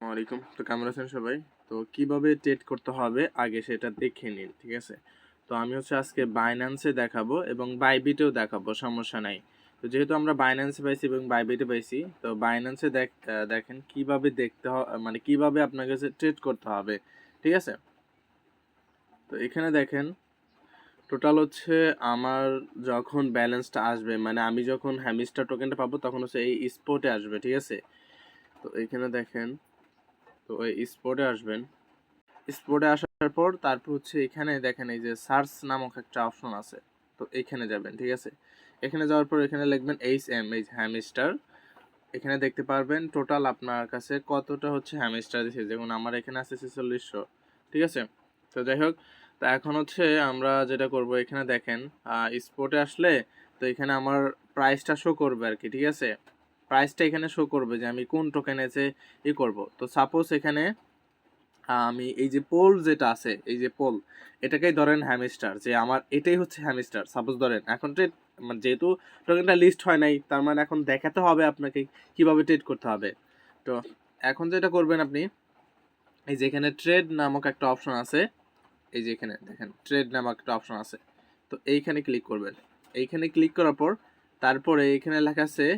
আসসালামু আলাইকুম। তো কেমন আছেন সবাই? তো কিভাবে ট্রেড করতে হবে আগে সেটা দেখে নিন, ঠিক আছে? তো আমি আজকে বাইন্যান্সে দেখাবো এবং বাইবিটেও দেখাবো, সমস্যা নাই। তো যেহেতু আমরা বাইন্যান্সে পাইছি এবং বাইবিটে পাইছি, তো বাইন্যান্সে দেখেন কিভাবে মানে কিভাবে আপনার কাছে ট্রেড করতে হবে, ঠিক আছে? তো এখানে দেখেন টোটাল আমার যখন ব্যালেন্সটা আসবে, মানে আমি যখন হ্যামিস্টার টোকেনটা পাবো তখন এই স্পটে আসবে, ঠিক আছে? তো এখানে দেখেন, তো এই স্পটে আসবেন। স্পোর্টে আসার পর তারপর এখানে দেখেন এই যে সার্চ নামক একটা অপশন আছে, তো এখানে যাবেন, ঠিক আছে? এখানে যাওয়ার পর এখানে লিখবেন HM, এই হ্যামস্টার। এখানে দেখতে পারবেন টোটাল আপনার কাছে কতটা হ্যামস্টার দিছে, যেমন আমার এখানে আছে 4600, ঠিক আছে? তো যাই হোক, তো এখন আমরা যেটা করব, এখানে দেখেন স্পোর্টে আসলে তো এখানে আমার প্রাইসটা শো করবে আর কি, ঠিক আছে? প্রাইসটা এখানে শো করবে যে আমি কোন টোকেন করব। তো সাপোজ এখানে আমি এই যে পোল যেটা আছে, এই যে পোল, এটাকেই ধরেন হ্যামস্টার, যে আমার এটাই হ্যামস্টার সাপোজ ধরেন। এখন ট্রেড মানে যেহেতু টোকেনটা লিস্ট হয় নাই, তার মানে এখন দেখাতে হবে আপনাকে কিভাবে ট্রেড করতে হবে। তো এখন যেটা করবেন আপনি, এই যে এখানে ট্রেড নামক একটা অপশন আছে, এই যে এখানে দেখেন ট্রেড নামক একটা অপশন আছে, তো এইখানে ক্লিক করবেন। এইখানে ক্লিক করার পর তারপরে এখানে লেখা আছে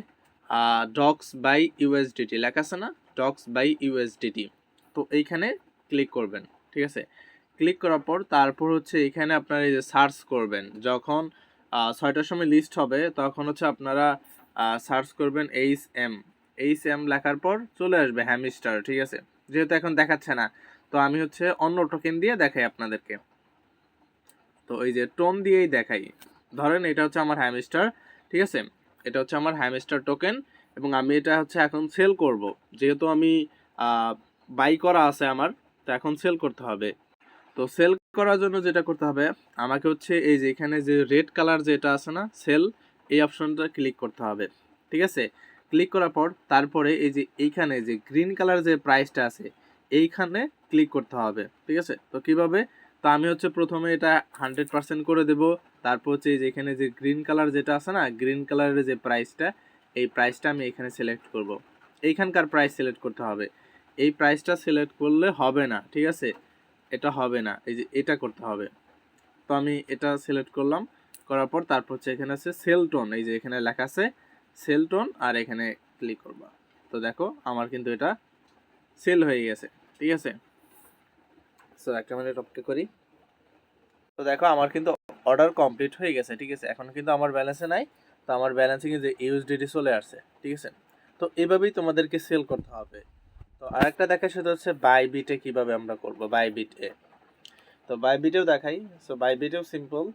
ডক্স বাই ইউএসডিটি, লেখা আছে না, ডক্স বাই ইউএসডিটি। তো এইখানে ক্লিক করবেন, ঠিক আছে? ক্লিক করার পর তারপর এখানে আপনার এই যে সার্চ করবেন, যখন 6টার সময় লিস্ট হবে তখন আপনারা সার্চ করবেন এইচ এম লেখার পর চলে আসবে হ্যামস্টার, ঠিক আছে? যেহেতু এখন দেখাচ্ছে না, তো আমি অন্য টোকেন দিয়ে দেখাই আপনাদেরকে। তো এই যে টোন দিয়েই দেখাই, ধরেন এটা আমার হ্যামস্টার, ঠিক আছে? এটা আমার হ্যামস্টার টোকেন এবং আমি এটা এখন সেল করব, যেহেতু আমি বাই করা আছে আমার, তো এখন সেল করতে হবে। তো সেল করার জন্য যেটা করতে হবে, আমাকে এই যে এখানে যে রেড কালার যেটা আছে না, সেল, এই অপশনটা ক্লিক করতে হবে, ঠিক আছে? ক্লিক করার পর তারপরে এই যে এইখানে যে গ্রিন কালার যে প্রাইসটা আছে, এইখানে ক্লিক করতে হবে, ঠিক আছে? তো কিভাবে, তো আমি প্রথমে এটা 100% করে দেব। তারপর এই যে এখানে যে গ্রিন কালার যেটা আছে না, গ্রিন কালারের যে প্রাইসটা, এই প্রাইসটা আমি এখানে সিলেক্ট করব। এইখানকার প্রাইস সিলেক্ট করতে হবে, এই প্রাইসটা সিলেক্ট করলে হবে না, ঠিক আছে? এটা হবে না, এই যে এটা করতে হবে। তো আমি এটা সিলেক্ট করলাম, করার পর তারপর এখানে আছে সেল টোন, এই যে এখানে লেখা আছে সেল টোন, আর এখানে ক্লিক করবা। তো দেখো আমার কিন্তু এটা সেল হয়ে গেছে, ঠিক আছে? সো একটা মিনিট অপেক্ষা করি। তো দেখো আমার কিন্তু অর্ডার কমপ্লিট হয়ে গেছে, ঠিক আছে? এখন কিন্তু আমার ব্যালেন্সে নাই, তো আমার ব্যালেন্সে কিন্তু ইউএসডিটি চলে আসছে, ঠিক আছে? তো এভাবেই তোমাদেরকে সেল করতে হবে। তো আরেকটা দেখা সেটা বাইবিটে কিভাবে আমরা করব, বাইবিটে। তো বাইবিটেও দেখাই, সো বাইবিটেও সিম্পল।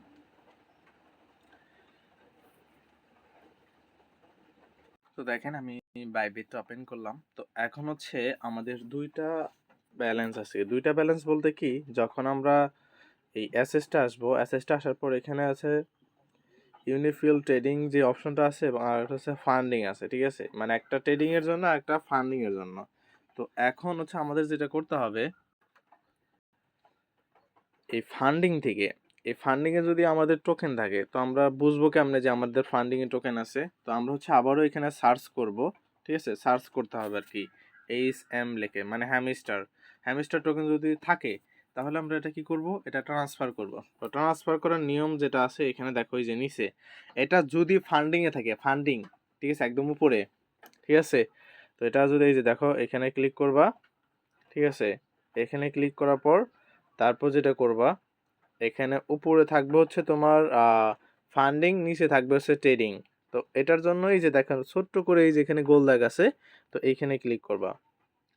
তো দেখেন আমি বাইবিটটা ওপেন করলাম। তো এখন আমাদের দুইটা ব্যালেন্স আছে। দুইটা ব্যালেন্স বলতে কি, যখন আমরা এই অ্যাসেসটা আসবো, অ্যাসেসটা আসার পর এখানে আছে ইউনিফিল ট্রেডিং যে অপশনটা আছে, এবং আর একটা ফান্ডিং আছে, ঠিক আছে? মানে একটা ট্রেডিং এর জন্য, একটা ফান্ডিং এর জন্য। তো এখন আমাদের যেটা করতে হবে, এই ফান্ডিং থেকে, এই ফান্ডিং এ যদি আমাদের টোকেন থাকে, তো আমরা বুঝবো কেমনে যে আমাদের ফান্ডিং এ টোকেন আছে? তো আমরা আবারও এখানে সার্চ করব, ঠিক আছে? সার্চ করতে হবে আর কি, HM লিখে, মানে হ্যামস্টার। হ্যামস্টার টোকেন যদি থাকে তাহলে আমরা এটা কি করব, এটা ট্রান্সফার করব। তো ট্রান্সফার করার নিয়ম যেটা আছে এখানে দেখো, এই যে নিচে, এটা যদি ফান্ডিং এ থাকে, ফান্ডিং, ঠিক আছে, একদম উপরে, ঠিক আছে? তো এটা যদি এই যে দেখো এখানে ক্লিক করবা, ঠিক আছে? এখানে ক্লিক করার পর তারপর যেটা করবা, এখানে উপরে থাকবে তোমার ফান্ডিং, নিচে থাকবে ট্রেডিং। তো এটার জন্য এই যে দেখেন ছোট্ট করে এই যে এখানে গোল দাগ আছে, তো এইখানে ক্লিক করবা।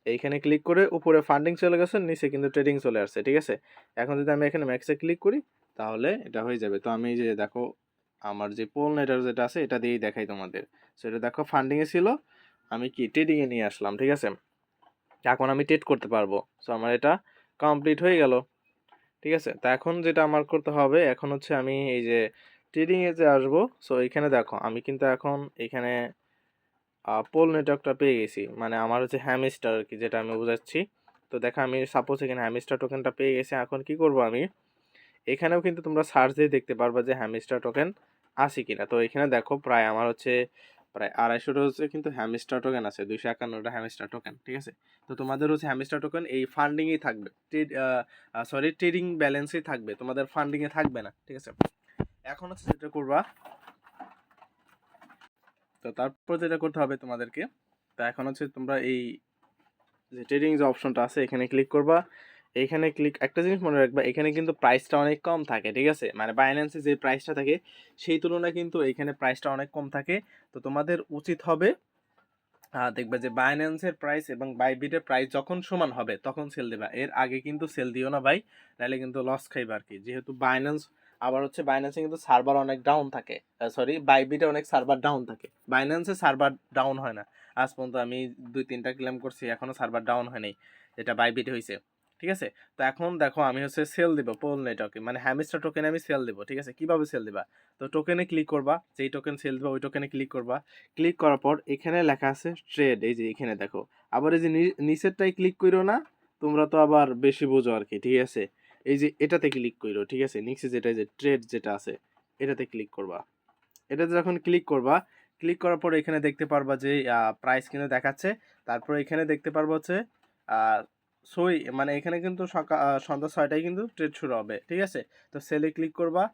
এইখানে ক্লিক করে উপরে ফান্ডিং চলে গেছে, নিচে কিন্তু ট্রেডিং চলে আসছে, ঠিক আছে? এখন যদি আমি এখানে ম্যাক্সে ক্লিক করি তাহলে এটা হয়ে যাবে। তো আমি এই যে দেখো আমার যে পোল নেটার যেটা আছে এটা দিয়েই দেখাই তোমাদের। সেটা দেখো ফান্ডিং এ ছিল, আমি কি ট্রেডিং এ নিয়ে আসলাম, ঠিক আছে? এখন আমি ট্রেড করতে পারবো। সো আমার এটা কমপ্লিট হয়ে গেল, ঠিক আছে? তো এখন যেটা আমার করতে হবে, এখন আমি এই যে ট্রেডিং এ যে আসবো, সো এখানে দেখো আমি কিন্তু এখন এখানে পোল নেটওয়ার্কটা পেয়ে গেছি, মানে আমার হ্যামস্টার আর কি, যেটা আমি বোঝাচ্ছি। তো দেখো আমি সাপোজ এখানে হ্যামস্টার টোকেনটা পেয়ে গেছি। এখন কি করব আমি, এখানেও কিন্তু তোমরা সার্চ দিয়ে দেখতে পারবা যে হ্যামস্টার টোকেন আছে কিনা। তো এখানে দেখো প্রায় আমার প্রায় 250টা হচ্ছে কিন্তু হ্যামস্টার টোকেন আছে, 251টা হ্যামস্টার টোকেন, ঠিক আছে। তো তোমাদের হচ্ছে হ্যামস্টার টোকেন এই ফান্ডিংয়েই থাকবে, ট্রেডিং ব্যালেন্সেই থাকবে, তোমাদের ফান্ডিংয়ে থাকবে না, ঠিক আছে। এখন হচ্ছে যেটা করবা, তো তারপর যেটা করতে হবে তোমাদেরকে, তো এখন হচ্ছে তোমরা এই যে ট্রেডিং যে অপশনটা আছে এখানে ক্লিক করবা। এখানে একটা জিনিস মনে রাখবা, এখানে কিন্তু প্রাইসটা অনেক কম থাকে, ঠিক আছে। মানে বাইন্যান্সে যে প্রাইসটা থাকে সেই তুলনায় কিন্তু এখানে প্রাইসটা অনেক কম থাকে। তো তোমাদের উচিত হবে দেখবে যে বাইন্যান্সের প্রাইস এবং বাইবিটের প্রাইস যখন সমান হবে তখন সেল দেবা, এর আগে কিন্তু সেল দিও না ভাই, নাহলে কিন্তু লস খাইবা আর কি। যেহেতু বাইন্যান্স আবার হচ্ছে বাইন্যান্সে কিন্তু সার্ভার অনেক ডাউন থাকে, সরি বাইবিটে অনেক সার্ভার ডাউন থাকে, বাইন্যান্সে সার্ভার ডাউন হয় না। আজ পর্যন্ত আমি 2-3টা ক্লেম করছি, এখনো সার্ভার ডাউন হয়নি, যেটা বাইবিটে হয়েছে, ঠিক আছে। তো এখন দেখো আমি হচ্ছে সেল দিব পোল নেটওয়ার্কে, মানে হ্যামস্টার টোকেনে আমি সেল দিব, ঠিক আছে। কিভাবে সেল দিবা, তো টোকেনে ক্লিক করবা, যেই টোকেন সেল দিবা ওই টোকেনে ক্লিক করবা। ক্লিক করার পর এখানে লেখা আছে ট্রেড, এই যে এখানে দেখো, আবার এই যে নিচেরটাই ক্লিক করো না, তোমরা তো আবার বেশি বোঝো আর কি, ঠিক আছে। এই যে এটাতে ক্লিক করো, ঠিক আছে, নিচে যেটা যে ট্রেড যেটা আছে এটাতে ক্লিক করবা। এটাতে যখন ক্লিক করবা, ক্লিক করার পর এখানে দেখতে পারবা যে প্রাইস কিন্তু দেখাচ্ছে। তারপর এখানে দেখতে পারবো হচ্ছে সই, মানে এখানে কিন্তু সন্ধ্যা 6টায় কিন্তু ট্রেড শুরু হবে, ঠিক আছে। তো সেলে ক্লিক করবা,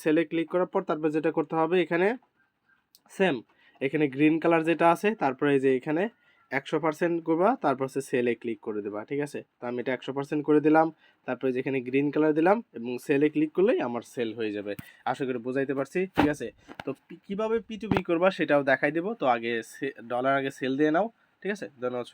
সেলে ক্লিক করার পর তারপর যেটা করতে হবে এখানে সেম, এখানে গ্রিন কালার যেটা আছে তারপরে এই যে এখানে 100% করবা, তারপর হচ্ছে সেলে ক্লিক করে দেবা, ঠিক আছে। তো আমি এটা 100% করে দিলাম, তারপরে যেখানে গ্রিন কালার দিলাম এবং সেলে ক্লিক করলেই আমার সেল হয়ে যাবে। আশা করি বুঝাইতে পারছি, ঠিক আছে। তো কিভাবে P2P করবা সেটাও দেখাই দেবো, তো আগে ডলার আগে সেল দিয়ে নাও, ঠিক আছে। ধন্যবাদ।